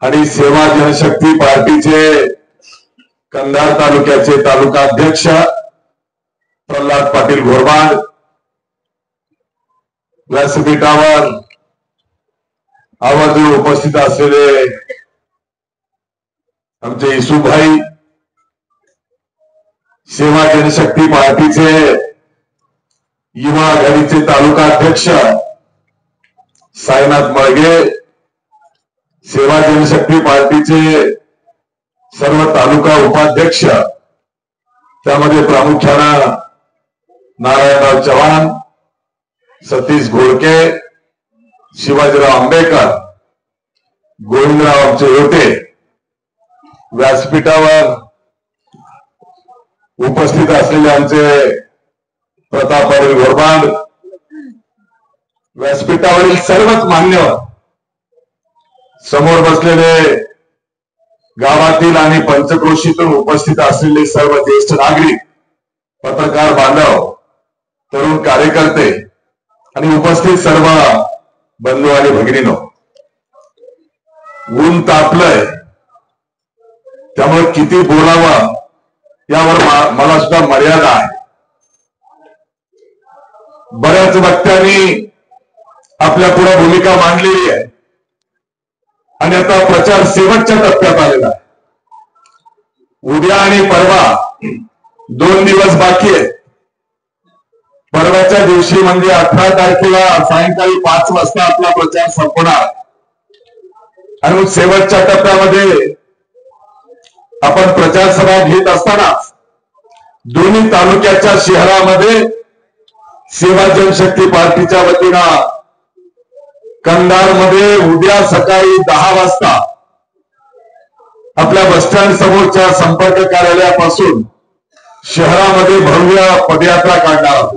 आणि सेवा जनशक्ती पार्टीचे कंधार तालुक्याचे तालुका अध्यक्ष प्रल्हाद पाटील घोरबाड, व्यासपीठावर आवर्जून उपस्थित असलेले आमचे इसुभाई, सेवा जनशक्ती पार्टीचे युवा आघाडीचे तालुका अध्यक्ष साईनाथ मळगे, सेवा जनशक्ती पार्टीचे सर्व तालुका उपाध्यक्ष, त्यामध्ये प्रामुख्यानं नारायणराव चव्हाण, सतीश घोडके, शिवाजीराव आंबेकर, गोविंदराव आमचे होते, व्यासपीठावर उपस्थित असलेले आमचे प्रताप पाटील घोरबाड, व्यासपीठावरील सर्वच मान्यवर, समोर बसलेले गावातील आणि पंचक्रोशीतून उपस्थित असलेले सर्व ज्येष्ठ नागरिक, पत्रकार बांधव, तरुण कार्यकर्ते आणि उपस्थित सर्व बंधू आणि भगिनींनो, ऊन तापलंय त्यामुळे किती बोलावं यावर मला सुद्धा मर्यादा आहे. बऱ्याच वक्त्यांनी आपल्या पुढे भूमिका मांडलेली आहे आणि आता प्रचार शेवटच्या टप्प्यात आलेला आहे. उद्या आणि परवा 2 दिवस बाकी आहेत. परवाच्या दिवशी म्हणजे 18 तारखेला सायंकाळी 5 वाजता आपला प्रचार संपणार आणि मग शेवटच्या टप्प्यामध्ये आपण प्रचार सभा घेत असताना दोन्ही तालुक्याच्या शहरामध्ये सेवा जनशक्ती पार्टीच्या वतीनं कंधारमध्ये उद्या सकाळी 10 वाजता आपल्या बसस्टँड समोरच्या संपर्क कार्यालयापासून शहरामध्ये भव्य पदयात्रा काढणार आहोत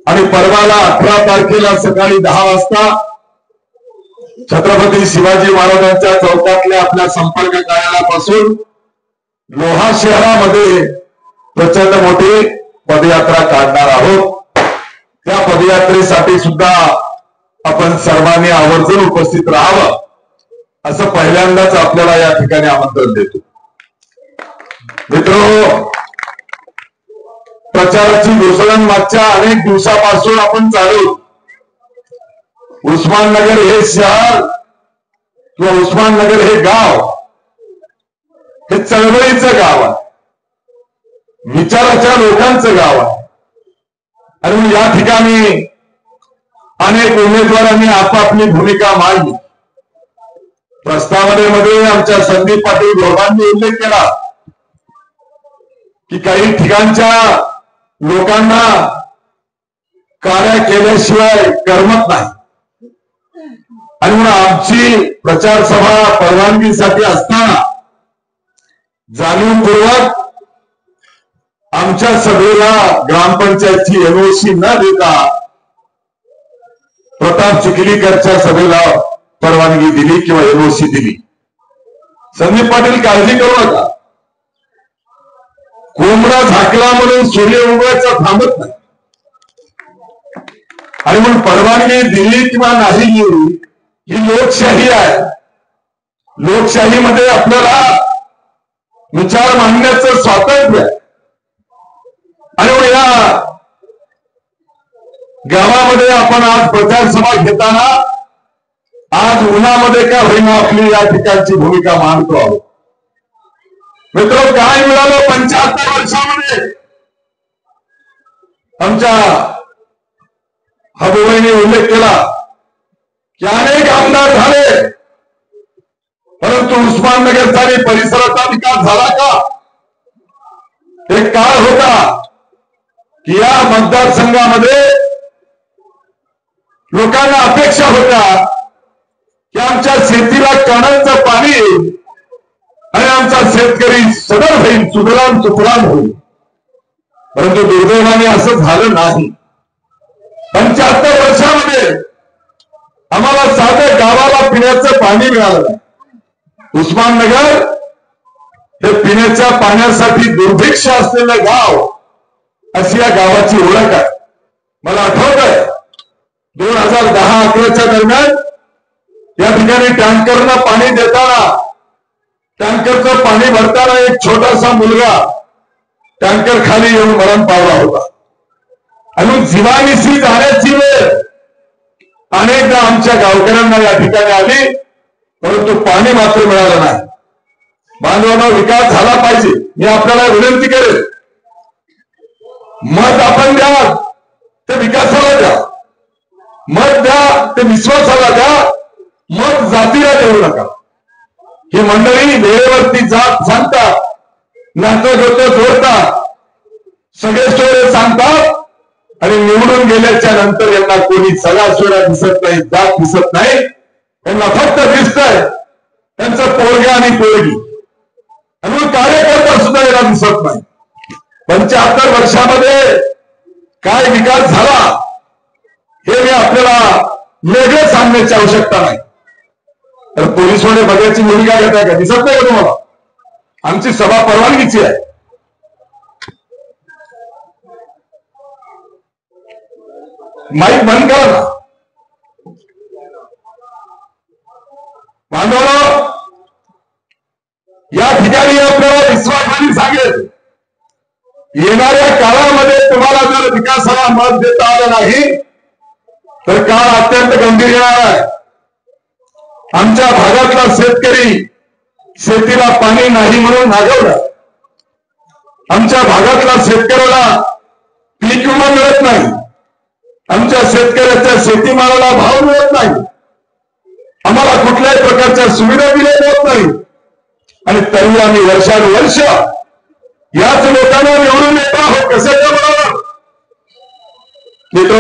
आणि परवाला 18 तारखेला सकाळी 10 वाजता छत्रपती शिवाजी महाराजांच्या चौकातल्या आपल्या संपर्क कार्यालयापासून लोहा शहरामध्ये प्रचंड मोठी पदयात्रा काढणार आहोत. त्या पदयात्रेसाठी सुद्धा आपण सर्वांनी आवर्जून उपस्थित राहावं असं पहिल्यांदाच आपल्याला या ठिकाणी आमंत्रण देतो. मित्रो, प्रचाराची घोषणा मागच्या अनेक दिवसापासून आपण चालू. उस्माननगर हे शहर किंवा उस्माननगर हे गाव हे चळवळीचं गाव आहे, विचाराच्या लोकांचं गाव आहे आणि या ठिकाणी अनेक उमेदवारांनी आपापली भूमिका मांडली. प्रस्तावनेमध्ये आमच्या संदीप पाटील घोरबाडांनी उल्लेख केला की काही ठिकाणच्या लोकांना कार्य केल्याशिवाय करमत नाही आणि म्हणून आमची प्रचार सभा परवानगीसाठी असताना जाणीवपूर्वक आमच्या सभेला ग्रामपंचायतची एनओसी न देता प्रताप चिखलीकरच्या सभेला परवानगी दिली किंवा एनओसी दिली. संदीप पाटील काळजी करू नका, कोंबडा झाकला म्हणून सूर्य उगवायचा थांबत नाही आणि म्हणून परवानगी दिली किंवा नाही दिली ही लोकशाही आहे. लोकशाहीमध्ये आपल्याला विचार मांडण्याचं स्वातंत्र्य आहे आणि या गावामध्ये आपण आज प्रचार सभा घेताना आज उन्हामध्ये का होईना आपली या ठिकाणची भूमिका मांडतो आहोत. मित्र, काय मिळालं 75 वर्षामध्ये? आमच्या हबुबाईंनी उल्लेख केला की अनेक आमदार झाले, परंतु उस्माननगरचा आणि परिसराचा विकास झाला का? एक काळ होता की या मतदारसंघामध्ये लोकांना अपेक्षा होत्या की आमच्या शेतीला कणांचं पाणी येईल आणि आमचा शेतकरी सदर होईल, सुजलाम सुफलाम होईल. परंतु दुर्दैवाने असं झालं नाही. 75 वर्षामध्ये आम्हाला साधं गावाला पिण्याचं पाणी मिळालं नाही. उस्माननगर हे पिण्याच्या पाण्यासाठी दुर्भिक्ष असलेलं गाव अशी या गावाची ओळख आहे. मला आठवत आहे 2010-11च्या दरम्यान या ठिकाणी टँकरला पाणी देताना, टँकरचं पाणी भरताना एक छोटासा मुलगा टँकर खाली येऊन मरण पावला होता. आणि जीवानिशी जाण्याची वेळ अनेकदा आमच्या गावकऱ्यांना या ठिकाणी आली, परंतु पाणी मात्र मिळालं नाही. बांधवांना विकास झाला पाहिजे, मी आपल्याला विनंती करेन. मत आपण द्या ते विकासाला द्या, मत द्या ते विश्वासाला द्या, मत जातीला देऊ नका. ही मंडळी वेळेवरती जात सांगतात, नातं गोतं जोडतात, सगळे स्टोरे सांगतात आणि निवडून गेल्याच्या नंतर यांना कोणी सगळा दिसत नाही, जात दिसत नाही. त्यांना फक्त दिसतंय त्यांचं पोरगा आणि पोरगी, आणि कार्यकर्ता सुद्धा याला दिसत नाही. 75 वर्षामध्ये काय विकास झाला हे मी आपल्याला वेगळं सांगण्याची आवश्यकता नाही. तर पोलिसवाले बघायची भूमिका घेत आहे का? दिसत नाही का तुम्हाला? आमची सभा परवानगीची आहे. माईक बंद करा ना. बांधवांनो, या ठिकाणी आपल्याला विश्वासाने सांगेल, येणाऱ्या काळामध्ये तुम्हाला जर विकासाला मत देता आलं नाही तर काळ अत्यंत गंभीर येणार आहे. आमच्या भागातला शेतकरी शेतीला पाणी नाही म्हणून नागवला. आमच्या भागातला शेतकऱ्याला पीक विमा मिळत नाही. आमच्या शेतकऱ्याच्या शेतीमालाला भाव मिळत नाही. आम्हाला कुठल्याही प्रकारच्या सुविधा दिल्या जात नाही. आणि तरी आम्ही वर्षानुवर्ष याच लोकांना निवडून येत आहोत. कशाच्या बरोबर मित्र,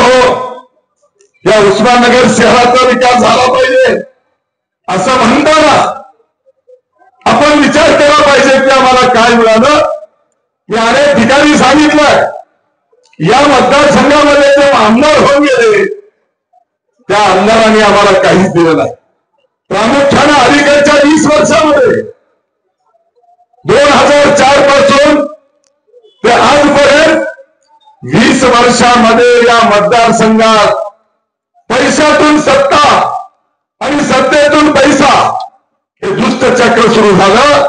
या उस्माननगर शहराचा विकास झाला पाहिजे असं म्हणताना आपण विचार केला पाहिजे की आम्हाला काय मिळालं. मी अनेक ठिकाणी सांगितलंय, या मतदारसंघामध्ये जे आमदार होऊन गेले त्या आमदारांनी आम्हाला काहीच दिलं नाही. प्रामुख्याने अलीकडच्या 20 वर्षामध्ये 2004 पासून ते आजपर्यंत 20 वर्षामध्ये या मतदारसंघात पैशातून सत्ता आणि सत्तेतून पैसा हे दुष्ट चक्र सुरू झालं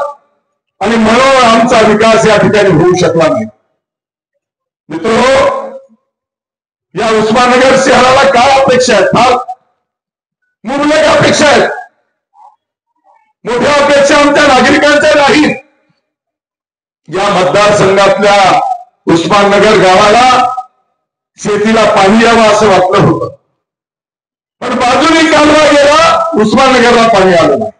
आणि म्हणून आमचा विकास या ठिकाणी होऊ शकला नाही. मित्र, या उस्माननगर शहराला काय अपेक्षा आहेत? फार मुबलक अपेक्षा आहेत. मोठ्या अपेक्षा आमच्या नागरिकांच्या नाहीत. या मतदारसंघातल्या उस्माननगर गावाला शेतीला पाणी यावं असं वाटलं होतं, पण बाजूने कालवा गेला, उस्माननगरला पाणी आलं नाही.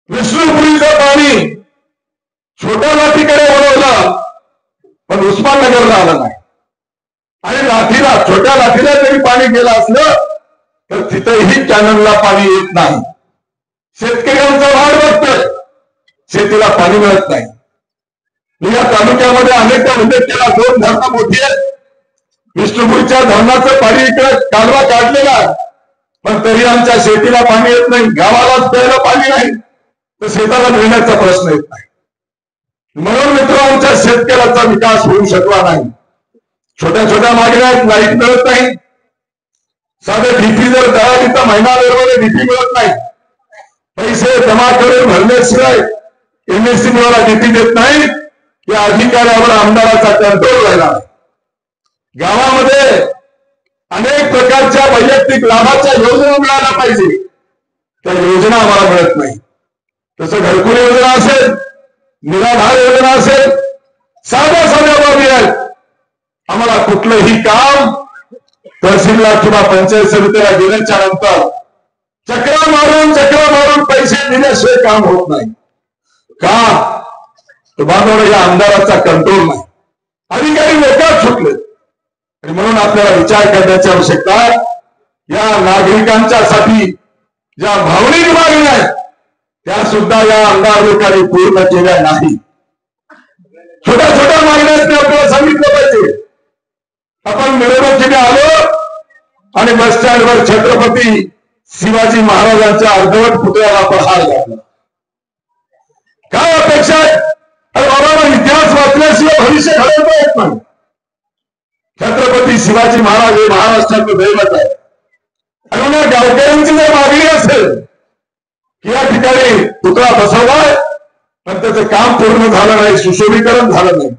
विष्णुपुरीचं पाणी छोट्या लाठीकडे वळवलं पण उस्माननगरला आलं नाही. आणि लाठीला, छोट्या लाठीला जरी पाणी गेलं असलं तर तिथेही कॅनलला पाणी येत नाही. शेतकऱ्यांचा वाढ बघतोय, शेतीला पाणी मिळत नाही. या तालुक्यामध्ये अनेकदा उल्लेख केला, 2 धरणं मोठी आहेत. विष्णुपुरीच्या धरणाचं पाणी इकडे कालवा काढलेला, पण तरी आमच्या शेतीला पाणी येत नाही. गावालाच प्यायला पाणी नाही तर शेताला मिळण्याचा प्रश्न येत नाही. म्हणून मित्र, आमच्या शेतकऱ्याचा विकास होऊ शकला नाही. छोट्या छोट्या मागण्या आहेत, लाईट मिळत नाही. साधे डीपी जर दळाली तर महिना दरमध्ये डीपी मिळत नाही. पैसे जमा करून भरल्याशिवाय एमएससी मला डीपी देत नाही. या अधिकाऱ्यावर आमदाराचा कंट्रोल राहिला. गावामध्ये अनेक प्रकारच्या वैयक्तिक लाभाच्या योजना मिळाल्या पाहिजे, त्या योजना आम्हाला मिळत नाही. तसं घरकुल योजना असेल, निराधार योजना असेल, साध्या साध्या बाबी आहेत. आम्हाला कुठलंही काम तहसीलला किंवा पंचायत समितीला गेल्याच्या नंतर चक्रा मारून पैसे दिल्याशिवाय काम होत नाही. का? बांधवडे या आमदाराचा कंट्रोल नाही. अधिकारी लोकात सुटले. आणि म्हणून आपल्याला विचार करण्याची आवश्यकता आहे. या नागरिकांच्यासाठी ज्या भावनिक मागण्या आहेत त्या सुद्धा या आमदार लोकांनी पूर्ण केल्या नाही. छोट्या छोट्या मागण्या आपल्याला सांगितलं पाहिजे. आपण मिरवणुकीने आलो आणि बस स्टँडवर छत्रपती शिवाजी महाराजांच्या अर्धवट पुतळ्याला आपण हार घातला. काय अपेक्षा आहे? अरे बाबा, इतिहास वाचल्याशिवाय भविष्य घडवता येत नाही. छत्रपती शिवाजी महाराज हे महाराष्ट्राचं दैवत आहे. आणि म्हणून गावकऱ्यांची जर मागणी असेल की या ठिकाणी पुतळा बसवलाय पण त्याचं काम पूर्ण झालं नाही, सुशोभीकरण झालं नाही,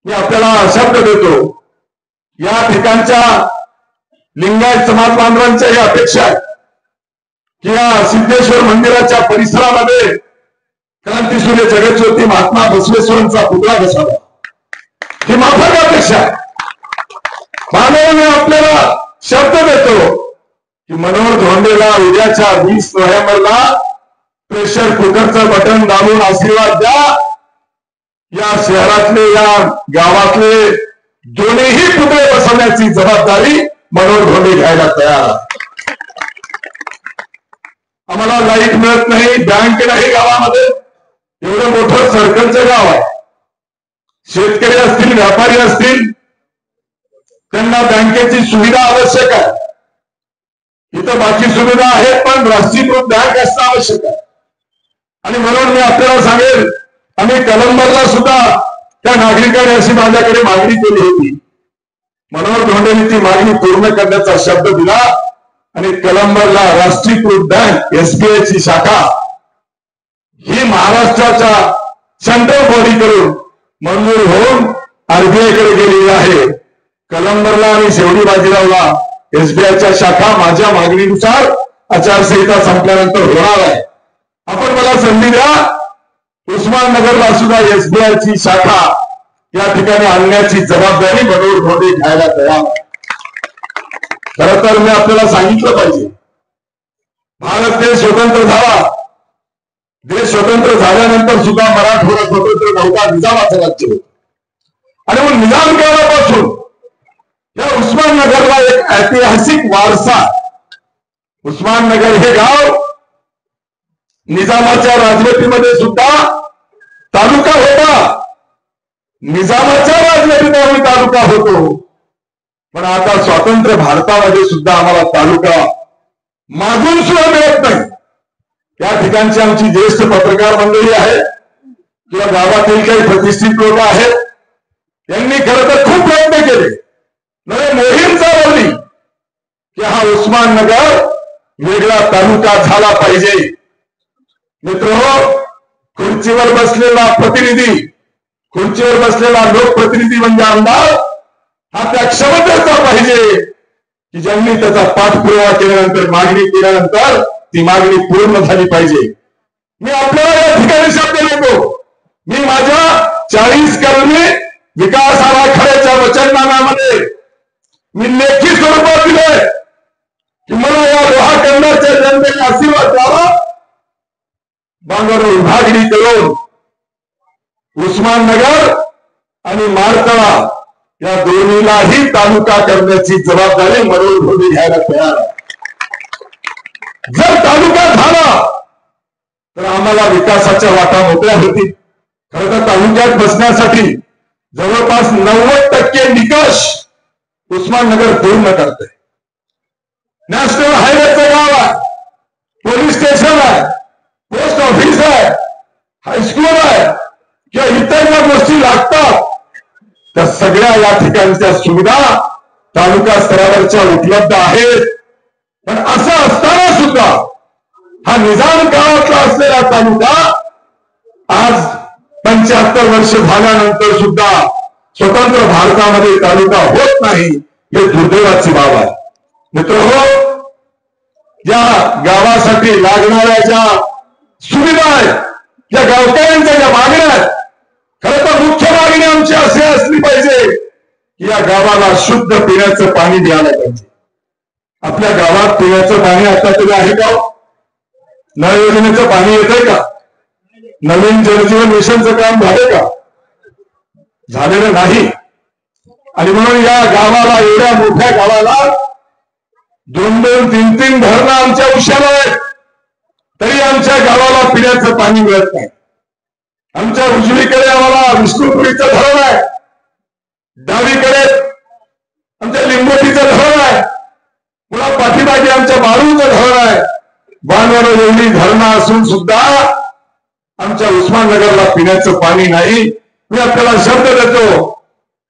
मी आपल्याला शब्द देतो या ठिकाणच्या लिंगायत समाज बांधवांच्या ही अपेक्षा आहे की या सिद्धेश्वर मंदिराच्या परिसरामध्ये क्रांतीसूर्य जगज्योती महात्मा बसवेश्वरांचा पुतळा बसावा ही माफक अपेक्षा आहे. मानवाने आपल्याला शब्द देतो की मनोहर धोंडेला उद्याच्या 20 नोव्हेंबरला प्रेशर कुकरचं बटन दाबून आशीर्वाद द्या. या शहरातले या गावातले दोन्हीही पुतळे बसवण्याची जबाबदारी मनोहर धोंडे घ्यायला तयार आहे. आम्हाला लाईट मिळत नाही, बँक नाही गावामध्ये, एवढं मोठं सर्कलचं गाव आहे. शेतकरी असतील, व्यापारी असतील, त्यांना बँकेची सुविधा आवश्यक आहे. इथं बाकी सुविधा आहेत पण राष्ट्रीयकृत बँक असणं आवश्यक आहे. आणि म्हणून मी आपल्याला सांगेल, आम्ही कलंबरला सुद्धा त्या नागरिकांनी अशी माझ्याकडे मागणी केली होती. मनोहर धोंडेंनी ती मागणी पूर्ण करण्याचा शब्द दिला आणि कलंबरला राष्ट्रीयकृत बँक एसबीआयची शाखा ही महाराष्ट्राच्या सेंट्रल बॉडीकडून मंजूर होऊन आरबीआय कडे गेलेली आहे. कलंबरला आणि शेवडी बाजीरावला एसबीआयच्या शाखा माझ्या मागणीनुसार आचारसंहिता संपल्यानंतर होणार आहे. आपण मला संधी द्या, उस्माननगरला सुद्धा एसबीआयची शाखा या ठिकाणी आणण्याची जबाबदारी मनोहर धोंडे घ्यायला तयार. खरं तर मी आपल्याला सांगितलं पाहिजे, भारत देश स्वतंत्र झाला, देश स्वतंत्र झाल्यानंतर सुद्धा मराठवाडा स्वतंत्र नव्हता, निजामाचं राज्य होतं. आणि मग निजाम काळापासून या उस्माननगरला एक ऐतिहासिक वारसा. उस्माननगर हे गाव निजामाच्या राजवटीमध्ये सुद्धा तालुका होता, निजामाच्या राजवटीत आम्ही तालुका होतो. पण आता स्वातंत्र्य भारतामध्ये सुद्धा आम्हाला तालुका मागून सुद्धा मिळत नाही. या ठिकाणची आमची ज्येष्ठ पत्रकार मंडळी आहे किंवा गावातील काही प्रतिष्ठित लोक आहेत, यांनी खरं तर खूप प्रयत्न केले, नवे मोहीम चालवली की हा उस्माननगर वेगळा तालुका झाला पाहिजे. मित्रहो, खुर्चीवर बसलेला प्रतिनिधी, खुर्चीवर बसलेला लोकप्रतिनिधी म्हणजे आमदार हा त्या क्षमतेचा पाहिजे की ज्यांनी त्याचा पाठपुरावा केल्यानंतर, मागणी केल्यानंतर ती मागणी पूर्ण झाली पाहिजे. मी आपल्याला या ठिकाणी शब्द देतो, मी माझ्या 40 कलमी विकास आराखड्याच्या वचननाम्यामध्ये मी लेखी स्वरूपात दिले की मला या लोहाखंडाच्या जनतेने आशीर्वाद द्यावा. बांगर विभागणी करून उस्माननगर आणि मारतळा या दोन्हीलाही तालुका करण्याची जबाबदारी मनोहर धोंडे घ्यायला तयार आहे. जर तालुका झाला तर आम्हाला विकासाच्या वाटा मोकळ्या होतील. खरं तर तालुक्यात बसण्यासाठी जवळपास 90% निकष उस्माननगर पूर्ण करते. नॅशनल हायवेचं गाव आहे, पोलीस स्टेशन आहे, पोस्ट ऑफिस आहे, हायस्कूल आहे किंवा इतर ज्या गोष्टी लागतात त्या सगळ्या या ठिकाणच्या सुविधा तालुका स्तरावरच्या उपलब्ध आहेत. पण असं असताना सुद्धा हा निजाम काळातला असलेला तालुका आज 75 वर्ष झाल्यानंतर सुद्धा स्वतंत्र भारतामध्ये तालुका होत नाही, हे दुर्दैवाची बाब आहे. मित्रहो, या गावासाठी लागणाऱ्या ज्या सुविधा आहेत, ज्या गावकऱ्यांच्या ज्या मागण्या आहेत, खरं तर मुख्य मागणी आमची अशी असली पाहिजे की या गावाला शुद्ध पिण्याचं पाणी द्यायला पाहिजे. आपल्या गावात पिण्याचं पाणी आता तरी आहे का? नळ योजनेचं पाणी येतंय का? नवीन जलजीवन मिशनचं काम झालं का? झालेलं नाही. आणि म्हणून या गावाला, एवढ्या मोठ्या गावाला 2-2, 3-3 धरणं आमच्या उशाला आहेत, तरी आमच्या गावाला पिण्याचं पाणी मिळत नाही. आमच्या उजवीकडे आम्हाला विष्णुपुरीचं धरण आहे, डावीकडे आमच्या लिंबोटीचं धरण आहे, पुन्हा पाठीमागे आमच्या बारूचं धरण आहे. बांधवाला एवढी धरणं असून सुद्धा आमच्या उस्माननगरला पिण्याचं पाणी नाही. मी आपल्याला शब्द देतो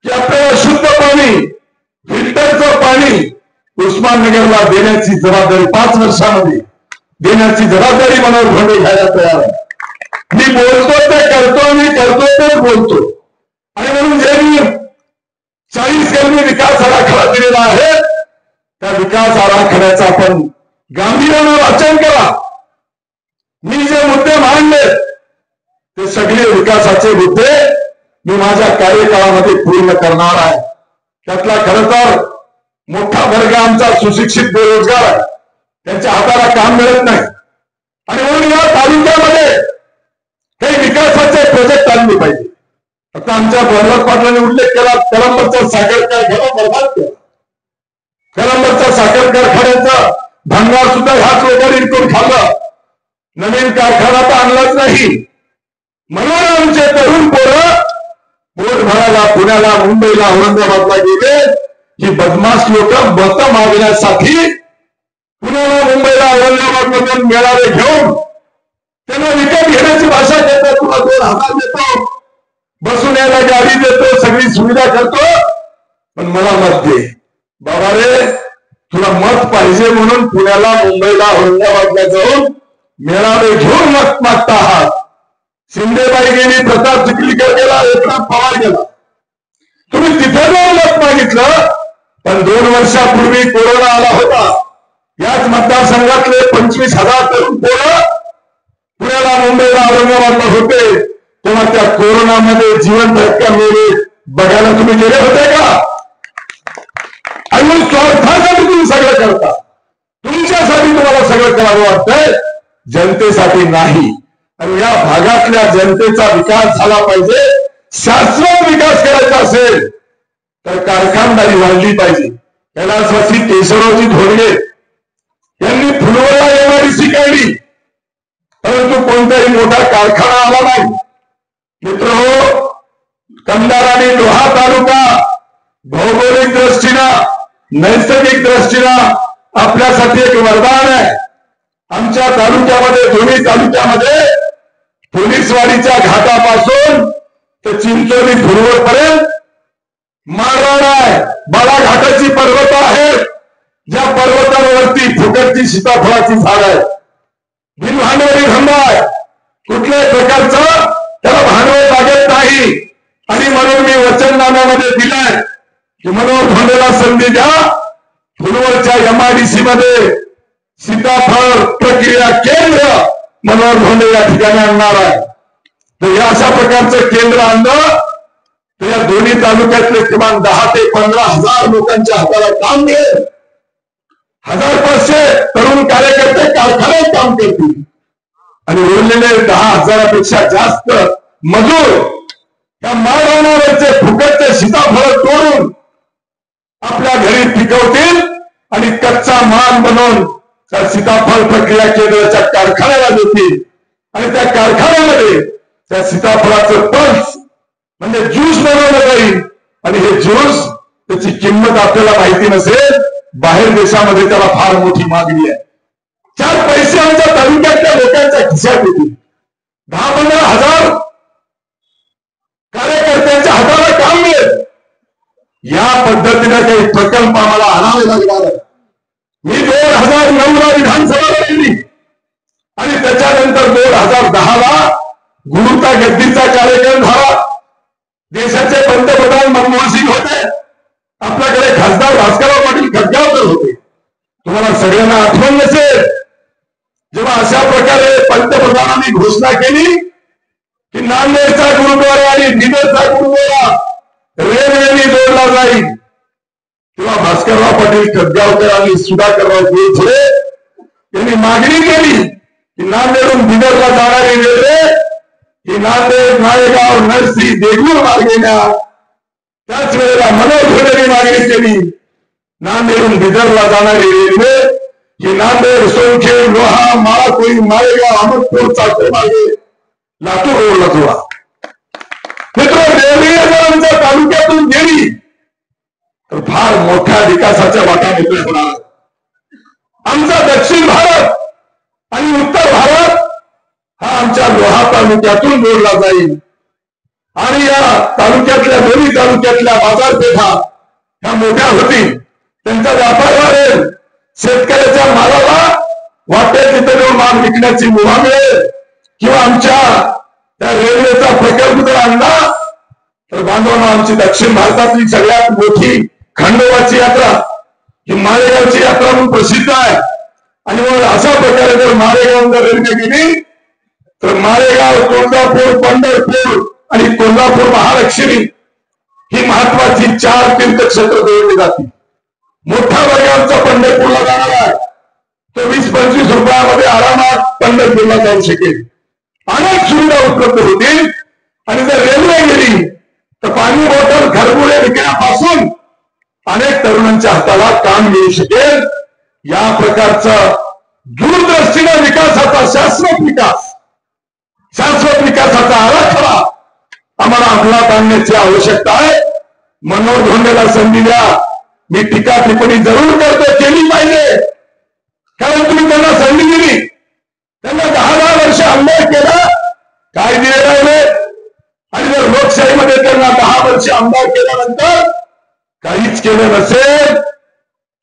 की आपल्याला शुद्ध पाणी, फिल्टरचं पाणी उस्माननगरला देण्याची जबाबदारी 5 वर्षामध्ये देण्याची जबाबदारी मनोहर धोंडे घ्यायला तयार आहे. मी बोलतो ते करतो, मी करतो तेच बोलतो. आणि म्हणून जे मी 40 कलमी विकास आराखडा दिलेला आहे त्या विकास आराखड्याचं आपण गांभीर्यानं वाचन करा. मी जे मुद्दे मांडले ते सगळे विकासाचे मुद्दे मी माझ्या कार्यकाळामध्ये पूर्ण करणार आहे. त्यातला खरं तर मोठा वर्ग आमचा सुशिक्षित बेरोजगार आहे, त्यांच्या हाताला काम मिळत नाही. आणि म्हणून या तालुक्यामध्ये काही विकासाचे प्रोजेक्ट आणले पाहिजे. आता आमच्या प्रल्हाद पाटलांनी उल्लेख केला, कलंबरचा साखर कारखाना बरबाद केला. कलंबरचा साखर कारखान्याचा भंगार सुद्धा ह्याच लोकांनी इकडून खाल्लं. नवीन कारखाना तर आणलाच नाही. म्हणून आमचे तरुण पोरं पोट भरायला पुण्याला, मुंबईला, औरंगाबादला गेले. ही बदमाश लोक मतं मागण्यासाठी पुण्याला, मुंबईला, औरंगाबादमधून मेळावे घेऊन त्यांना विकत घेण्याची भाषा करतात. तुला 2,000 देतो, बसून यायला गाडी देतो, सगळी सुविधा करतो, पण मला मत दे. बाबा रे, तुला मत पाहिजे म्हणून पुण्याला, मुंबईला, औरंगाबादला जाऊन मेळावे घेऊन मत मागता आहात. शिंदेबाई गेली, प्रताप चिखलीकर गेला, एकनाथ पवार गेला. तुम्ही तिथे जाऊन मत मागितलं, पण 2 वर्षापूर्वी कोरोना आला होता. याच मतदारसंघातले 25,000 तरुण पोरं पुण्याला, मुंबईला, औरंगाबादला होते. तेव्हा त्या कोरोनामध्ये जिवंत आहेत का मेले बघायला तुम्ही गेले होते का? आणि स्वार्थासाठी तुम्ही सगळं करता. तुमच्यासाठी तुम्हाला सगळं करावं वाटतंय, जनतेसाठी नाही. आणि या भागातल्या जनतेचा विकास झाला पाहिजे. शाश्वत विकास करायचा असेल तर कारखानदारी वाढली पाहिजे. कैलासवासी केशवरावजी धोंडगे यांनी फुलवडला MIDC काढली, परंतु कोणताही मोठा कारखाना आला नाही. मित्रहो, कंधार आणि लोहा तालुका भौगोलिक दृष्टीनं, नैसर्गिक दृष्टीनं आपल्यासाठी एक वरदान आहे. आमच्या तालुक्यामध्ये, दोन्ही तालुक्यामध्ये पोलीसवाडीच्या घाटापासून तर चिंचोली फुलवड पर्यंत माळरान आहे. बाळाघाटाची पर्वत आहे, ज्या पर्वतावरती फुकटची सीताफळाची झाड आहे. बिनभांडवली धंदा आहे, कुठल्याही प्रकारचं त्याला भांडवल लागत नाही. आणि म्हणून मी वचननाम्यामध्ये दिलंय की मनोहर धोंडेला संधी द्या. फुलवडच्या MIDC मध्ये सीताफळ प्रक्रिया केंद्र मनोहर धोंडे या ठिकाणी आणणार आहे. तर या अशा प्रकारचं केंद्र आणलं तर या दोन्ही तालुक्यातले किमान 10 ते 15,000 लोकांच्या हाताला काम मिळेल. 1,500 तरुण कार्यकर्ते कारखान्यात काम करतील आणि उरलेले 10,000पेक्षा जास्त मजूर या माळरानावरचे फुकटचे सीताफळ तोडून आपल्या घरी पिकवतील आणि कच्चा माल बनवून त्या सीताफळ प्रक्रिया केंद्राच्या कारखान्याला देतील. आणि त्या कारखान्यामध्ये त्या सीताफळाचं पल्स म्हणजे ज्यूस बनवलं जाईल. आणि हे ज्यूस त्याची किंमत आपल्याला माहिती नसेल, बाहेर देशामध्ये त्याला फार मोठी मागणी आहे. 4 पैसे आमच्या तालुक्यातल्या लोकांच्या खिशात येतील. 10-15,000 कार्यकर्त्यांच्या हाताला काम मिळेल. या पद्धतीने काही प्रकल्प आम्हाला आणावे लागणार आहे. मी 2009ला विधानसभा लढली आणि त्याच्यानंतर 2010ला गुरुता गद्दीचा कार्यक्रम झाला. देशाचे पंतप्रधान मनमोहन सिंग होते, आपल्याकडे खासदार भास्करराव पाटील खटगावकर होते. तुम्हाला सगळ्यांना आठवण नसेल, जेव्हा अशा प्रकारे पंतप्रधानांनी घोषणा केली की नांदेडचा गुरुद्वारा आणि बिदरचा गुरुद्वारा रेल्वेने जोडला जाईल, तेव्हा भास्करराव पाटील खटगावकर आणि सुधाकरराव गोरखडे यांनी मागणी केली की नांदेडहून बिदरला जाणारी रेल्वे ही नांदेड, नाळेगाव, नरसी, देगलूर मार्गे न्या. त्याच वेळेला मनोहर धोंडेंनी मागणी केली नांदेडहून बिदरला जाणारी रेल्वे ही नांदेड, सोनखेड, लोहा, माळाकोळी, माळेगाव, अहमदपूर, चाकूर मार्गे लातूर रोडला जोडा. मित्र, रेल्वे जर आमच्या तालुक्यातून गेली तर फार मोठ्या विकासाच्या वाटा मोकळ्या होणार. आमचा दक्षिण भारत आणि उत्तर भारत हा आमच्या लोहा तालुक्यातून जोडला जाईल. आणि या तालुक्यातल्या, दोन्ही तालुक्यातल्या बाजारपेठा ह्या मोठ्या होतील. त्यांचा व्यापार वाढेल, शेतकऱ्याच्या मालाला वाटेल तिथे जाऊन माल विकण्याची मुभा मिळेल, किंवा आमच्या त्या रेल्वेचा प्रकल्प जर आणला तर बांधवांनो, आमची दक्षिण भारतातली सगळ्यात मोठी खंडोबाची यात्रा ही मालेगावची यात्रा म्हणून प्रसिद्ध आहे. आणि मग अशा प्रकारे जर मालेगाव जर रेल्वे गेली तर मालेगाव, तुळजापूर, पंढरपूर आणि कोल्हापूर महालक्ष्मी ही महत्वाची 4 तीर्थक्षेत्र जोडली जातील. मोठा वर्ग आमचा पंढरपूरला जाणार आहे, तो 20-25 रुपयामध्ये आरामात पंढरपूरला जाऊ शकेल. अनेक सुविधा उपलब्ध होतील. आणि जर रेल्वे गेली तर पाणी बॉटल खरबुडे विकण्यापासून अनेक तरुणांच्या हाताला काम मिळू शकेल. या प्रकारचा दूरदृष्टीने विकासाचा शाश्वत विकासाचा आराखडा आम्हाला अंमलात आणण्याची आवश्यकता आहे. मनोहर धोंडेला संधी द्या. मी टीका टिप्पणी जरूर करतो, केली पाहिजे, कारण तुम्ही त्यांना संधी दिली. त्यांना 10 वर्ष अन्याय केला, काय दिले राहिले. आणि जर लोकशाहीमध्ये त्यांना 10 वर्ष आमदार केल्यानंतर काहीच केलं नसेल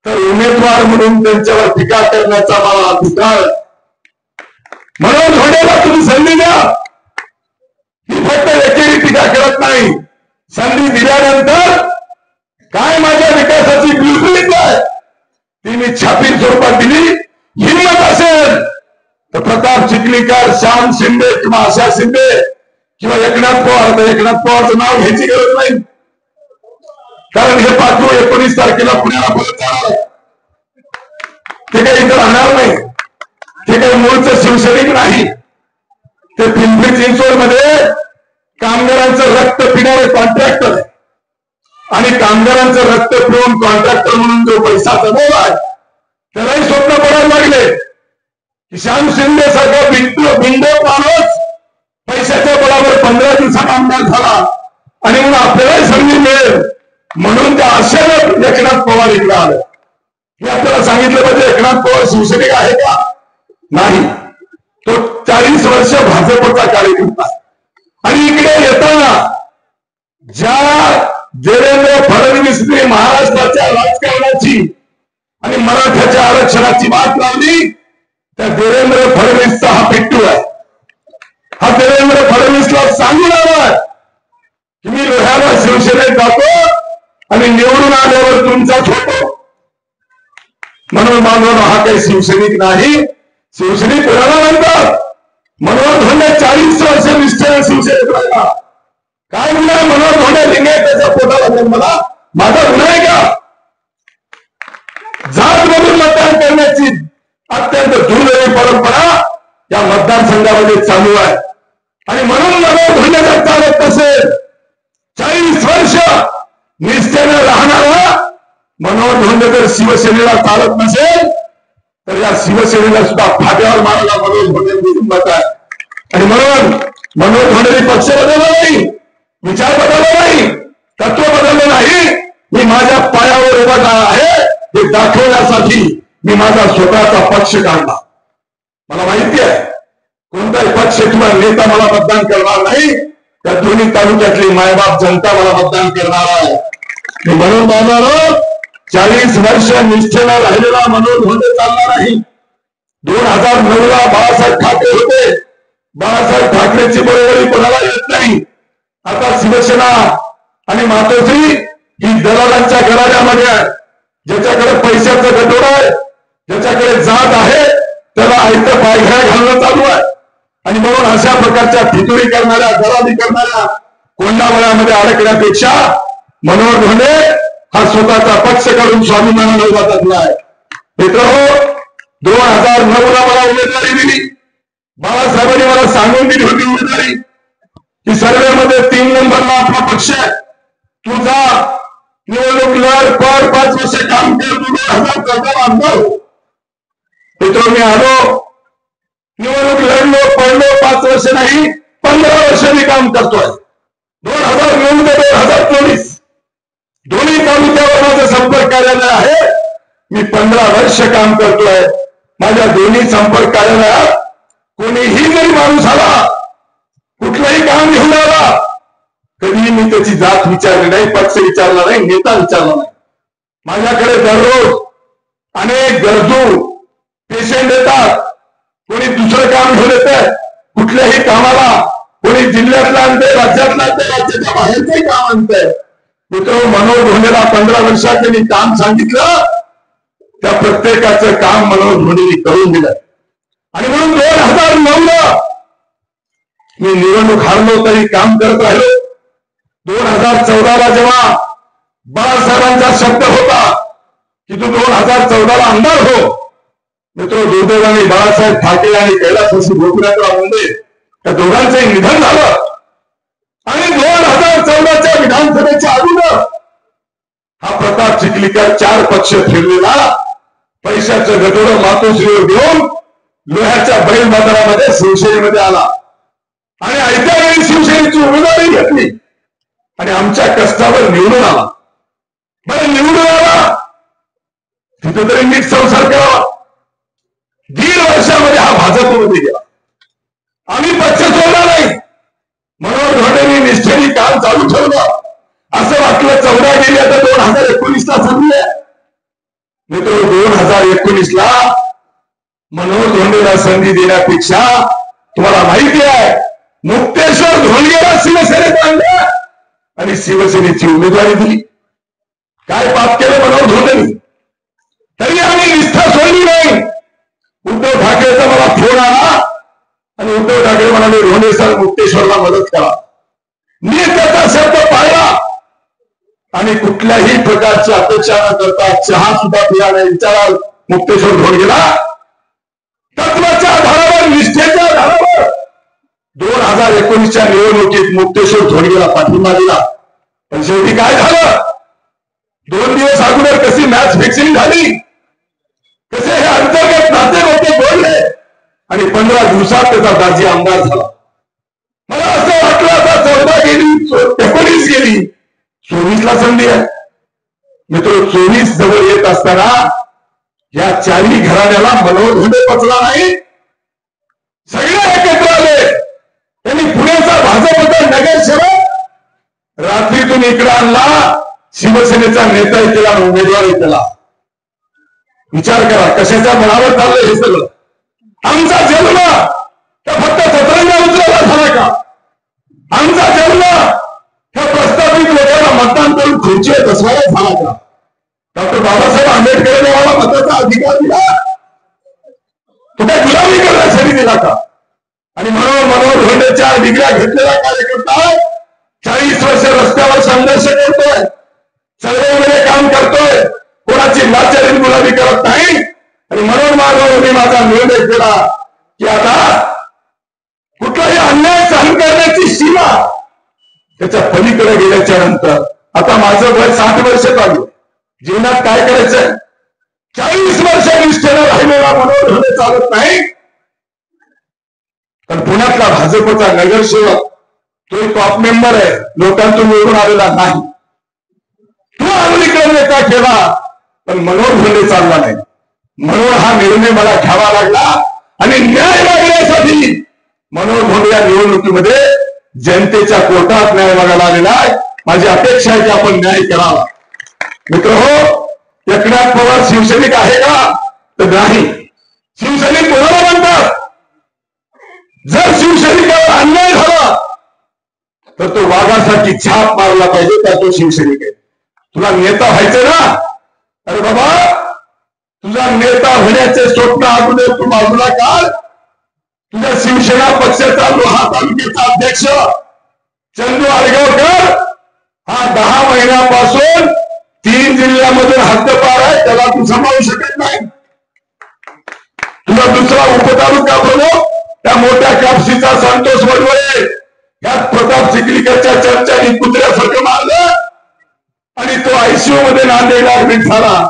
तर उमेदवार म्हणून त्यांच्यावर टीका करण्याचा मला अधिकार. म्हणून धोंडेला तुम्ही संधी द्या. ही फक्त एकेरी टीका करत नाही, संधी दिल्यानंतर काय माझ्या विकासाची ब्लूप्रिंट आहे ती मी छापील स्वरूपात दिली. हिंमत असेल तर प्रताप चिखलीकर, श्याम शिंदे किंवा आशा शिंदे किंवा एकनाथ पवार, तर एकनाथ पवारचं नाव घ्यायची गरज नाही, कारण हे पाठवू 19 तारखेला पुण्याला परत जाणार आहे. ते काही इथं राहणार नाही, ते काही मूळचं शिवसैनिक नाही. ते पिंपरी चिंचवड मध्ये कामगारांचं रक्त पिणारे कॉन्ट्रॅक्टर आहे. आणि कामगारांचं रक्त पिऊन कॉन्ट्रॅक्टर म्हणून जो पैसा जमवलाय त्यालाही स्वप्न पडायला लागले की श्याम शिंदे सारखा बिंडो माणूस पैशाच्या बळावर 15 दिवसात आमदार झाला आणि म्हणून आपल्यालाही संधी मिळेल म्हणून त्या आशेनं एकनाथ पवार इकडे आलं. मी आपल्याला सांगितलं पाहिजे, एकनाथ पवार शिवसैनिक आहे का? नाही, तो 40 वर्ष भाजपचा कार्यकर्ता. आणि इकडे येताना ज्या देवेंद्र फडणवीसने महाराष्ट्राच्या राजकारणाची आणि मराठ्याच्या आरक्षणाची बात लावली, त्या देवेंद्र फडणवीसचा हा पिट्टू आहे. हा देवेंद्र फडणवीसला सांगून आला की मी लोह्याला शिवसेनेत जातो आणि निवडून आल्यावर तुमचाच होतो. म्हणून बांधवांनो, हा काही शिवसैनिक नाही. शिवसैनिक कोणाला म्हणतात? मनोहर धोंडे 40 वर्ष निष्ठेने शिवसेनेत राहिला. काय गुन्हा आहे मनोहर धोंडे लिंगायताच्या पोटाला मला? माझा गुन्हा आहे का? जात मधून मतदान करण्याची अत्यंत दुर्दैवी परंपरा या मतदारसंघामध्ये चालू आहे. आणि म्हणून मनोहर धोंडे जर चालत नसेल, 40 वर्ष निष्ठेने राहणारा मनोहर धोंडे जर शिवसेनेला चालत नसेल तर या शिवसेनेला सुद्धा फाट्यावर मारायला मनोहर धोंडे हिंमत आहे. आणि म्हणून मनोहर धोंडेने पक्ष बदलला नाही, विचार बदलला नाही, तत्व बदललं नाही. मी माझ्या पायावर उभा आहे हे दाखवण्यासाठी मी माझा स्वतःचा पक्ष काढला. मला माहिती आहे कोणताही पक्ष किंवा नेता मला मतदान करणार नाही. त्या दोन्ही तालुक्यातली मायबाप जनता मला मतदान करणार आहे. मी म्हणून बांधणार 40 वर्ष निष्ठेला राहिलेला मनोहर धोंडे चालणार नाही. 2009ला बाळासाहेब ठाकरे होते. बाळासाहेब ठाकरेची बरोबरी कोणाला येत नाही. आता शिवसेना आणि मातोश्री ही दलालांच्या घराण्यामध्ये आहे. ज्याच्याकडे पैशाचं गटोड आहे, ज्याच्याकडे जात आहे त्याला आयतं पायघ्या घालणं चालू आहे. आणि म्हणून अशा प्रकारच्या फितुरी करणाऱ्या, दलाली करणाऱ्या कोंडावळ्यामध्ये अडकण्यापेक्षा मनोहर धोंडे हा स्वतःचा पक्ष काढून स्वाभिमानाने उभा टाकला आहे. मित्रांनो, 2009ला मला उमेदवारी दिली. बाळासाहेबांनी मला सांगून दिली होती उमेदवारी की सर्वेमध्ये 3 नंबरला आपला पक्ष आहे, तुझा निवडणूक लढ कर, 5 वर्ष काम कर, 2014 आमदार हो. मित्र, मी आलो, निवडणूक लढलो, पडलो, 5 वर्ष नाही 15 वर्ष मी काम करतोय. 2009 ते 2024 दोन्ही तालुक्यावर माझं संपर्क कार्यालय आहे. मी 15 वर्ष काम करतोय. माझ्या दोन्ही संपर्क कार्यालयात कोणीही जरी माणूस आला, कुठलंही काम घेऊन आला, कधी मी त्याची जात विचारली नाही, पक्ष विचारला नाही, नेता विचारला नाही. माझ्याकडे दररोज अनेक गरजू पेशंट येतात. कोणी दुसरं काम घेऊन येतं, कुठल्याही कामाला कोणी जिल्ह्यातला आणते, राज्यातला आणते, राज्याच्या बाहेरचंही काम आणतंय. मित्र, मनोहर धोंडेला 15 वर्षात त्यांनी काम सांगितलं, त्या प्रत्येकाचं काम मनोहर धोंडेनी करून दिलं. आणि म्हणून 2009 मी निवडणूक हारलो तरी काम करत राहिलो. 2014 जेव्हा बाळासाहेबांचा शब्द होता की तू 2014 आमदार हो, मित्र, दुर्दैवाने बाळासाहेब ठाकरे आणि कैलासवासी गोपीनाथराव मुंडे त्या दोघांचंही निधन झालं. आणि 2014च्या विधानसभेच्या अगोदर हा प्रताप चिखलीकर 4 पक्ष फिरलेला पैशाचं गटोडं मातोश्रीवर घेऊन लोह्याच्या बैल बाजारामध्ये शिवसेनेमध्ये आला आणि ऐत्या वेळी शिवसेनेची उमेदवारी घेतली आणि आमच्या कष्टावर निवडून आला. बरं, निवडून आला तिथं तरी नीट संसार करावा. 1.5 वर्षामध्ये हा भाजपमध्ये गेला. आम्ही पक्ष सोडला नाही. मनोहर धोंडेंनी निष्ठेने काम चालू ठेवलं. असं वाटलं 14 गेली, आता 2019ला संधी आहे. मित्र, 2019ला मनोहर धोंडेला संधी देण्यापेक्षा तुम्हाला माहिती आहे मुक्तेश्वर धोंडेला शिवसेनेत आणलं आणि शिवसेनेची उमेदवारी दिली. काय पाप केलं मनोहर धोंडेंनी? तरी आम्ही निष्ठा सोडली नाही. उद्धव ठाकरेचा मला फोन आला आणि उद्धव ठाकरे म्हणाले, धोंडे सर मुक्तेश्वरला मदत करा. मी त्याचा शब्द पाळला आणि कुठल्याही प्रकारची अपेक्षा न करता चहा सुद्धा पिला नाही. विचारा मुक्तेश्वर धोंडेला तत्वाच्या आधारावर, निष्ठेच्या आधारावर 2019च्या निवडणुकीत मुक्तेश्वर धोंडेला पाठिंबा दिला. पण शेवटी काय झालं? 2 दिवस अगोदर कशी मॅच फिक्सिंग झाली, कसे हे अंतर्गत नाते होते बोलले आणि 15 दिवसात त्याचा दाजी आमदार झाला. मला असं वाटलं आता 14 गेली, 19 गेली, 24ला संधी आहे. मित्र, 24 जवळ येत असताना या 4ही घराण्याला मनोहर धोंडे पचला नाही. सगळे एकत्र आले. त्यांनी पुण्याचा भाजपचा नगरसेवक रात्रीतून इकडे आणला, शिवसेनेचा नेता केला, उमेदवारी केला. विचार करा कशाच्या बळावर चाललंय हे सगळं. आमचा जन्म त्या फक्त सतरंगा उचलायला झाला का? आमचा जन्म त्या प्रस्थापित लोकांना मतदान करून खुर्चीवर बसवायला झाला का? डॉक्टर बाबासाहेब आंबेडकर देवाला मताचा अधिकार दिला, तो काय गुलामी करण्यासाठी दिला का? आणि म्हणून मनोहर धोंडेच्या डिग्र्या घेतलेला कार्यकर्ता 40 वर्ष रस्त्यावर संघर्ष करतोय, चळवळीमध्ये काम करतोय, कोणाची लाचारी गुलामी करत नाही. आणि म्हणून मी माझा निर्णय केला की आता कुठलाही अन्याय सहन करण्याची सीमा त्याच्या पलीकडे गेल्याच्या नंतर आता माझं वय 60 वर्ष चालू. जीवनात काय करायचंय? 40 वर्ष निष्ठेनं राहिलेला मनोहर धोंडे चालत नाही. पण पुण्यातला भाजपचा नगरसेवक तो टॉप मेंबर आहे, लोकांतून निवडून आलेला नाही. तो आधुनिकरण नेता केला पण मनोहर धोंडे चालला नाही. म्हणून हा निर्णय मला घ्यावा लागला आणि न्याय मागण्यासाठी मनोहर धोंडे या निवडणुकीमध्ये जनतेच्या कोर्टात न्याय मागायला आलेला आहे. माझी अपेक्षा आहे की आपण न्याय करावा. मित्र हो, एकनाथ पवार शिवसैनिक आहे का? तर नाही. शिवसैनिक कोणाला म्हणतात? जर शिवसैनिकावर अन्याय झाला तर तो वाघासाठी छाप मारला पाहिजे, तर तो शिवसैनिक आहे. तुला नेता व्हायचं ना? अरे बाबा, तुझा नेता होण्याचे स्वप्न अगोदर तू बाजूला काढ. तुझ्या शिवसेना पक्षाचा लोहा तालुक्याचा अध्यक्ष चंदू आडगावकर हा 10 महिन्यापासून 3 जिल्ह्यामधून हद्दपार आहे, त्याला तू सांभाळू शकत नाही. तुला दुसरा उपतालुका बनव, त्या मोठ्या कापसीचा संतोष वडवळे यात प्रताप चिखलीकरच्या चर्चांनी कुत्र्यासारखं मारलं आणि तो आयसीयू मध्ये नांदेडला ऍडमिट झाला.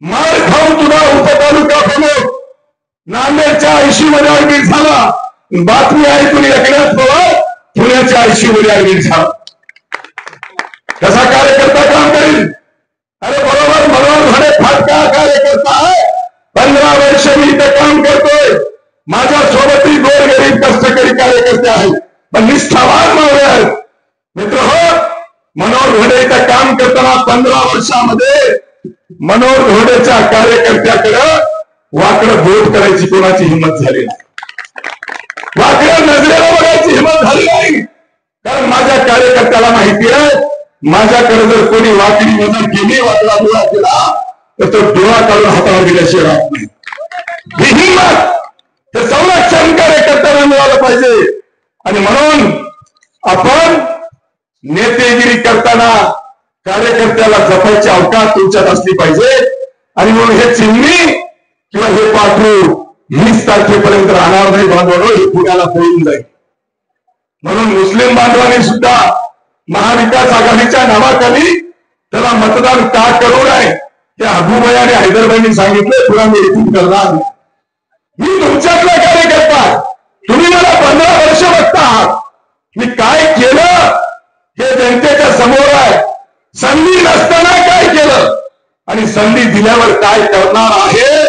मार खाऊन तुला उपतालुका बनव, नांदेडच्या आयसीयू मध्ये ऍडमिट झाला. बातमी ऐकून एकनाथ पवार पुण्याच्या आयसीयू मध्ये ऍडमिट झाला. कसा कार्यकर्ता काम करेल? अरे बरोबर, मनोहर धोंडे फाटका कार्यकर्ता आहे. 15 वर्ष मी इथं काम करतोय. माझ्या सोबतही गोरगरीब कष्टकरी कार्यकर्ते आहेत, पण निष्ठावान मावळे आहेत. मित्र हो, मनोहर घोडेचं काम करताना 15 वर्षामध्ये मनोहर घोडेच्या कार्यकर्त्याकडे वाकडं बोट करायची कोणाची हिंमत झाली नाही, वाकड्या नजरेला बघायची हिंमत झाली नाही. कारण माझ्या कार्यकर्त्याला माहिती आहे, माझ्याकडे जर कोणी वाकडी नजर केली, वाकडा डोळा केला तर तो डोळा काढून हातावर दिल्याशिवाय राहत नाही. ही हिंमत हे संरक्षण कार्यकर्त्यांना मिळालं पाहिजे. आणि म्हणून आपण नेतेगिरी करताना कार्यकर्त्याला जपायची अवकाश तुमच्यात असली पाहिजे. आणि म्हणून हे चिमणी किंवा हे पाठवू 20 तारखेपर्यंत राहणार नाही बांधवांनो, हे पुण्याला पळून जाईल. म्हणून मुस्लिम बांधवांनी सुद्धा महाविकास आघाडीच्या नावाखाली त्याला मतदान का करू नये हे अबूभाई आणि हैदरबाईंनी सांगितलं. तुला मी इथून करणार, मी तुमच्यातला कार्यकर्ता, तुम्ही मला 15 वर्ष बघता आहात, मी काय केलं हे जनतेच्या समोर आहे. संधी नसताना काय केलं आणि संधी दिल्यावर काय करणार आहे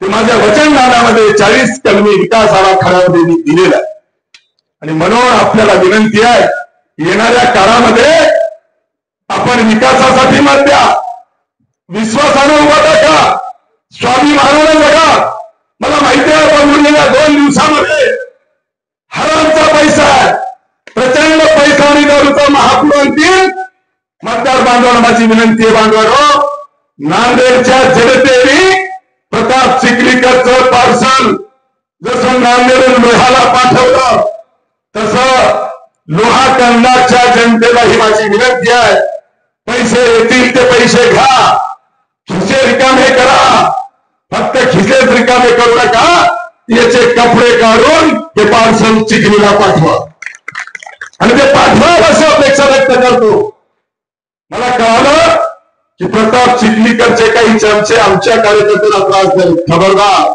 ते माझ्या वचनदानामध्ये 40 कलमी विकास आराखड्यामध्ये मी दिलेला आहे. आणि म्हणून आपल्याला विनंती आहे, येणाऱ्या काळामध्ये आपण विकासासाठी मत द्या, विश्वासानं उभा टाका, स्वाभिमानानं जगा. मला माहिती आहे आपण उरलेल्या 2 दिवसामध्ये हरामचा पैसा आहे, प्रचंड पैसा आणि दारूचा महापूर आणतील. मतदार बांधवांना माझी विनंती आहे, बांधवांनो, नांदेडच्या जनतेने प्रताप चिखलीकरचं पार्सल जसं नांदेडून लोहाला पाठवलं, तसं लोहा कंदाच्या जनतेला ही माझी विनंती आहे, पैसे येतील ते पैसे घ्या, खिसे रिकामे करा, फक्त खिसेच रिकामे करू नका, याचे कपडे काढून ते पार्सल चिखलीला पाठवा आणि ते पाठवा अशी अपेक्षा व्यक्त करतो. मला कळालं की प्रताप चिखलीकरचे काही चर्चे आमच्या कार्यकर्त्याला त्रास देईल. खबरदार,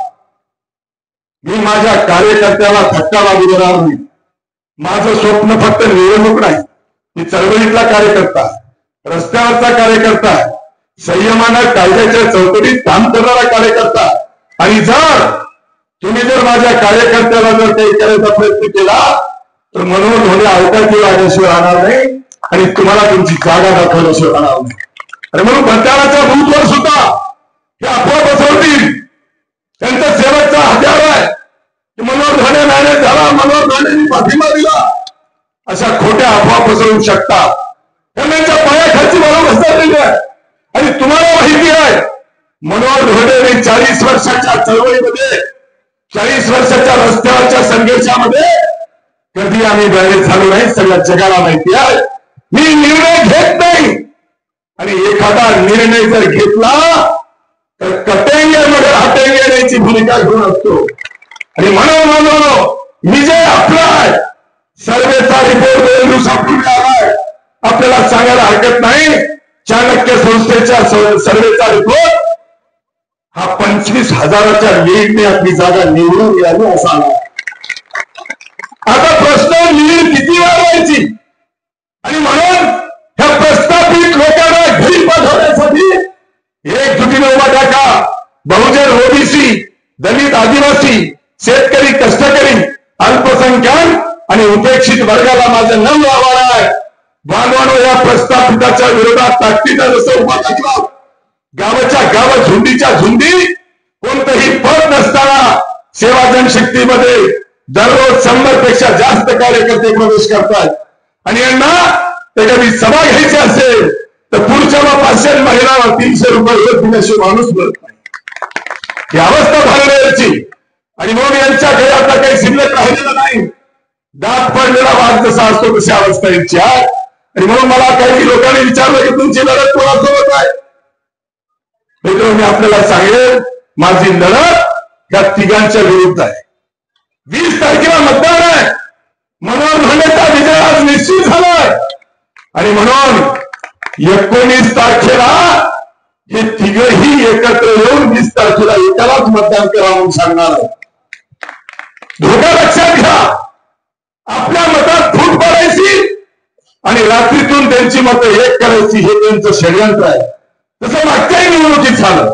मी माझ्या कार्यकर्त्याला धक्का लागू देणार नाही. माझं स्वप्न फक्त निवडणूक नाही, मी चळवळीतला कार्यकर्ता, रस्त्यावरचा कार्यकर्ता, संयमानं कायद्याच्या चौकटीत काम करणारा कार्यकर्ता. आणि तुम्ही जर माझ्या कार्यकर्त्याला जर काही करायचा प्रयत्न केला तर मनोहर घोडे अवकाशी राहण्याशिवाय राहणार नाही आणि तुम्हाला तुमची जागा दाखवल्याशिवाय राहणार नाही. आणि म्हणून प्रचाराच्या बूथवर सुद्धा हे अफवा पसरवतील. त्यांचा शेवटचा हत्यार आहे की मनोहर घोडे मॅनेज झाला, मनोहर घोडेंनी पाठिंबा दिला, अशा खोट्या अफवा पसरवू शकतात. त्यांच्या पायाखालची मला बसलेली आहे. आणि तुम्हाला माहिती आहे, मनोहर घोडेने 40 वर्षाच्या चळवळीमध्ये, 40 वर्षाच्या रस्त्यावरच्या संघर्षामध्ये कधी आम्ही बॅरेज झालो नाही. सगळ्या जगाला माहिती आहे. मी निर्णय घेत नाही आणि एखादा निर्णय जर घेतला तर कटेंगे मगर हटेंगे याची भूमिका घेऊन असतो. आणि म्हणून विजय आपला आहे. सर्वेचा रिपोर्ट 2 दिवसापूर्वी आलाय, आपल्याला सांगायला हरकत नाही. चाणक्य संस्थेच्या सर्वेचा रिपोर्ट हा 25,000च्या लीडने आपली जागा निवडून मिळाली असा आला. आता प्रश्न लीड किती वाढवायची आणि म्हणून ह्या प्रस्थापित लोकांना घरी पाठवण्यासाठी एकजुटीने उभा टाका. बहुजन, ओबीसी, दलित, आदिवासी, शेतकरी, कष्टकरी, अल्पसंख्याक आणि उपेक्षित वर्गाला माझं नम्र आव्हान आहे. बांधवांनो, या प्रस्थापिताच्या विरोधात ताकदीनं जसं उभा टाकला, गावाच्या गाव, झुंडीच्या झुंडी, कोणतंही पद नसताना सेवा जनशक्तीमध्ये दररोज 100 पेक्षा जास्त कार्यकर्ते प्रवेश करतात. आणि यांना कधी सभा घ्यायची असेल तर पुढच्या 500 महिन्याला 300 रुपये रोज दिल्याशिवाय माणूस मिळत नाही. ही अवस्था भांडण्याची. आणि मग यांच्याकडे आता काही शिल्लक राहिलेलं नाही. दात पडलेला वाद जसा असतो तशी अवस्था यांची आहे. आणि म्हणून मला काही लोकांनी विचारलं की तुमची लढत कोणासोबत आहे. मित्रांनो, मी आपल्याला सांगेल, माझी लढत या तिघांच्या विरुद्ध आहे. 20 तारखेला मतदान आहे. मनोहर घोडेचा विजय आज निश्चित झालाय. आणि म्हणून 19 तारखेला हे तिघही एकत्र येऊन 20 तारखेला एकालाच मतदान करा म्हणून सांगणार आहे. धोका लक्षात घ्या. आपल्या मतात फूट पडायची आणि रात्रीतून त्यांची मतं एक करायची, हे त्यांचं षडयंत्र आहे. तसं मागच्याही निवडणुकीत झालं.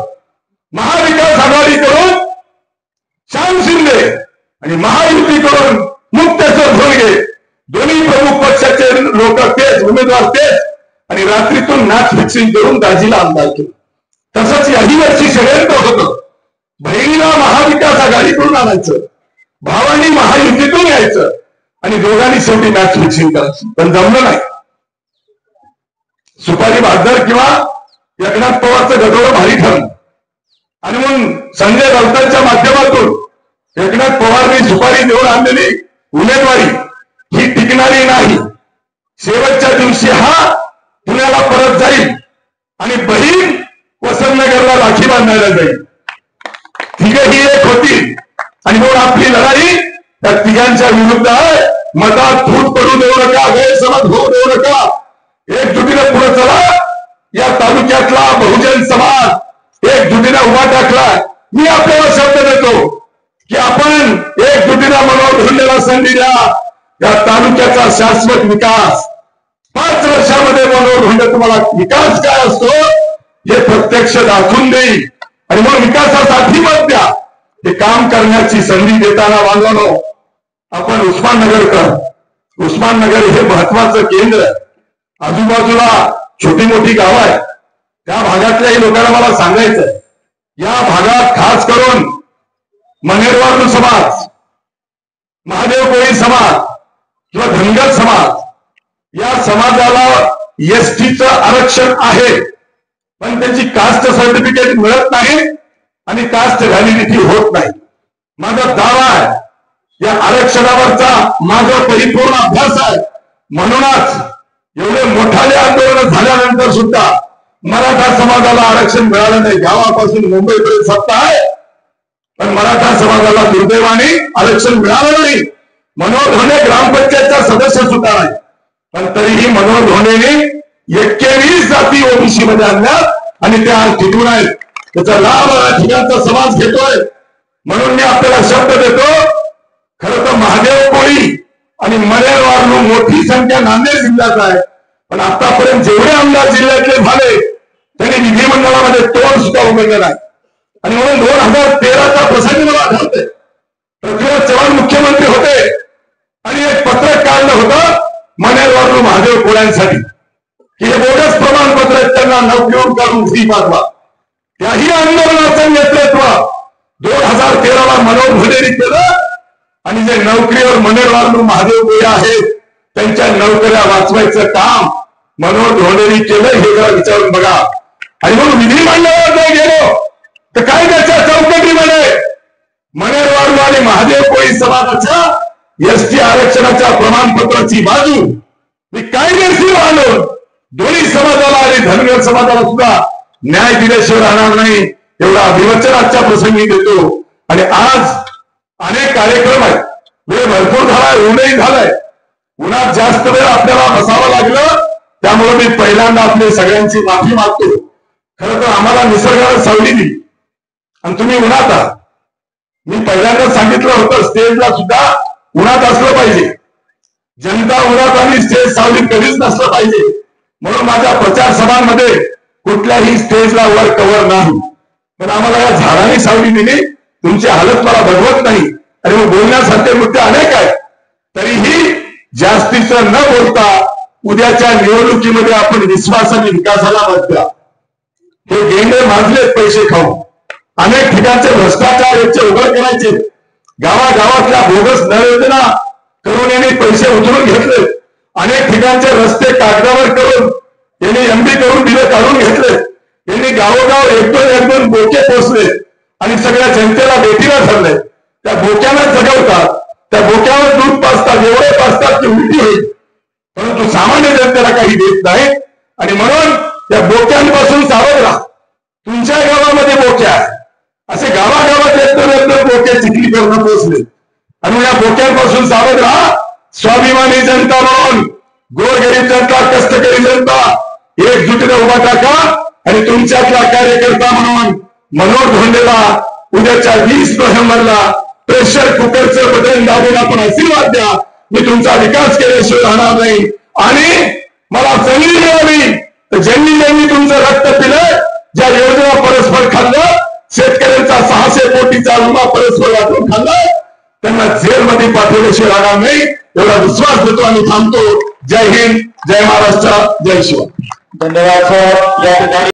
महाविकास आघाडीकडून श्याम शिंदे आणि महायुतीकडून मुक्तेश्वर धोरगे, दोन्ही प्रमुख पक्षाचे लोक तेच उमेदवार तेच, आणि रात्रीतून मॅच फिक्सिंग करून दाजीला आमदार केलं. तसंच याही वर्षी षडयंत्र होतं. बहिणीला महाविकास आघाडीकडून आणायचं, भावांनी महायुतीतून यायचं आणि दोघांनी शेवटी मॅच फिक्सिंग करायची, पण जमलं नाही. सुपारी बाजार किंवा एकनाथ पवारचं गडोळ भारी ठरलं आणि मग संजय राऊतांच्या माध्यमातून एकनाथ पवारने सुपारी देऊन आणलेली उमेदवारी ही टिकणारी नाही. शेवटच्या दिवशी हा पुण्याला परत जाईल आणि बहीण वसंतनगरला राखी बांधायला जाईल. तिघही एक होती आणि म्हणून आपली लढाई त्या तिघांच्या विरुद्ध आहे. मतात फूट पडू देऊ नका, गैरसमज होऊ देऊ नका, एकजुटीने पुढे चला. या तालुक्यातला बहुजन समाज एकजुटीने उभा टाकला. मी आपल्याला शब्द देतो की आपण एकजुटीने मनोहर धोंडेला संधी द्या. या तालुक्याचा शाश्वत विकास 5 वर्षामध्ये मनोहर धोंडे तुम्हाला विकास काय असतो हे प्रत्यक्ष दाखवून देईल आणि मग विकासासाठी मत द्या. हे काम करण्याची संधी देताना बांधवांनो, आपण उस्माननगर हे महत्वाचं केंद्र आहे. आजूबाजूला छोटी मोठी गावं आहेत. त्या भागातल्याही लोकांना मला सांगायचंय, या भागात खास करून मनेरवाडू समाज, महादेव कोळी समाज किंवा धनगर समाज या समाजाला एसटीचं आरक्षण आहे, पण त्याची कास्ट सर्टिफिकेट मिळत नाही आणि कास्ट व्हॅलिडिटी होत नाही. माझा दावा आहे, या आरक्षणावरचा माझा परिपूर्ण अभ्यास आहे. म्हणूनच एवढे मोठाले आंदोलन झाल्यानंतर सुद्धा मराठा समाजाला आरक्षण मिळालं नाही. गावापासून मुंबईपर्यंत सत्ता आहे, पण मराठा समाजाला दुर्दैवाने आरक्षण मिळालं नाही. मनोहर धोंडे ग्रामपंचायतचा सदस्य सुद्धा नाही, पण तरीही मनोहर धोंडेने 21 जाती ओबीसी मध्ये आणल्या आणि त्या आज टिकून आहेत. त्याचा लाभ ठिकाणचा समाज घेतोय. म्हणून मी आपल्याला शब्द देतो, खरं तर महादेव कोळी आणि मनेरवाडू मोठी संख्या नांदेड जिल्ह्यात आहे, पण आतापर्यंत जेवढे आमदार जिल्ह्यातले झाले त्यांनी विधिमंडळामध्ये तोंड सुद्धा उघडलं नाही. आणि म्हणून 2013चा प्रसंग मला आठवतोय. पृथ्वीराज चव्हाण मुख्यमंत्री होते आणि एक पत्रक काढलं होतं मनेरवाडू महादेव कोळ्यांसाठी की हे बोगस प्रमाणपत्र त्यांना नोकरीवर काढून फ्री पाठवा. त्याही आंदोलनाचं नेतृत्व 2013ला मनोहर धोंडेंनी केलं आणि जे नोकरीवर मनेरवाडू महादेव कोळी आहेत त्यांच्या नोकऱ्या वाचवायचं काम मनोहर धोंडेंनी केलं, हे जरा विचारून बघा. आणि म्हणून विधिमंडळात नाही गेलो तर काय त्याच्या चौकटीमध्ये मनेरवाडू आणि महादेव कोळी समाजाच्या एसटी आरक्षणाच्या प्रमाणपत्राची बाजू मी कायदेशीर आणून दोन्ही समाजाला आणि धनगर समाजाला सुद्धा न्याय दिल्याशिवाय राहणार नाही, एवढा अभिवचन आजच्या प्रसंगी देतो. आणि आज अनेक कार्यक्रम आहेत, वेळ भरपूर झालाय, ऊनही झालाय. उन्हात जास्त वेळ आपल्याला बसावं लागलं, त्यामुळे मी पहिल्यांदा आपल्या सगळ्यांची माफी मागतो. खरं तर आम्हाला निसर्गाने सावली दिली आणि तुम्ही उन्हात आहात. मी पहिल्यांदा सांगितलं होतं स्टेजला सुद्धा उन्हात असलं पाहिजे. जनता उन्हात आणि स्टेज सावलीत कधीच नसलं पाहिजे. म्हणून माझ्या प्रचार सभांमध्ये कुठल्याही स्टेजला वर कव्हर नाही, पण आम्हाला या झाडांनी सावली दिली. तुमची हालत मला बघवत नाही आणि मग बोलण्यासारखे मुद्दे अनेक आहेत. तरीही जास्तीचं न बोलता उद्याच्या निवडणुकीमध्ये आपण विश्वासाने विकासाला मत द्या. हे गेंडे माजलेत पैसे खाऊन, अनेक ठिकाणचे भ्रष्टाचार याचे उघड करायचे. गावागावातल्या बोगस नळ योजना करून यांनी पैसे उचलून घेतले. अनेक ठिकाणचे रस्ते कागदावर करून यांनी एमबी करून बिले काढून घेतले. यांनी गावोगाव एक दोन बोके पोचले आणि सगळ्या जनतेला भेटीला ठरले. त्या बोक्याला जगवतात, त्या बोक्यावर दूध पाजतात, एवढे पाजतात की उलटी होईल, परंतु सामान्य जनतेला काही देत नाही. आणि म्हणून त्या बोक्यांपासून सावध राहा. तुमच्या गावामध्ये बोक्या आहे, असे गावागावात एक बोके चिखलीकरण पोहोचले आणि या बोक्यांपासून सावध राहा. स्वाभिमानी जनता म्हणून गोरगरीब जनता, कष्टकरी जनता एकजुटीने उभा टाका आणि तुमच्यातला कार्यकर्ता म्हणून मनोहर धोंडेला उद्याच्या 20 नोव्हेंबरला प्रेशर कुकरचं बटन दाबून आपण आशीर्वाद द्या. मी तुमचा विकास केल्याशिवाय राहणार नाही. आणि मला संधी मिळाली तर ज्यांनी तुमचं रक्त पिलं, ज्या योजना परस्पर खाल्लं, शेतकऱ्यांचा 600 कोटीचा विमा परस्पर वाटून खाल्ला, त्यांना जेलमध्ये पाठवल्याशिवाय राहणार नाही, एवढा विश्वास देतो आणि थांबतो. जय हिंद. जय महाराष्ट्र, जय शिवराय. धन्यवाद सर. या ठिकाणी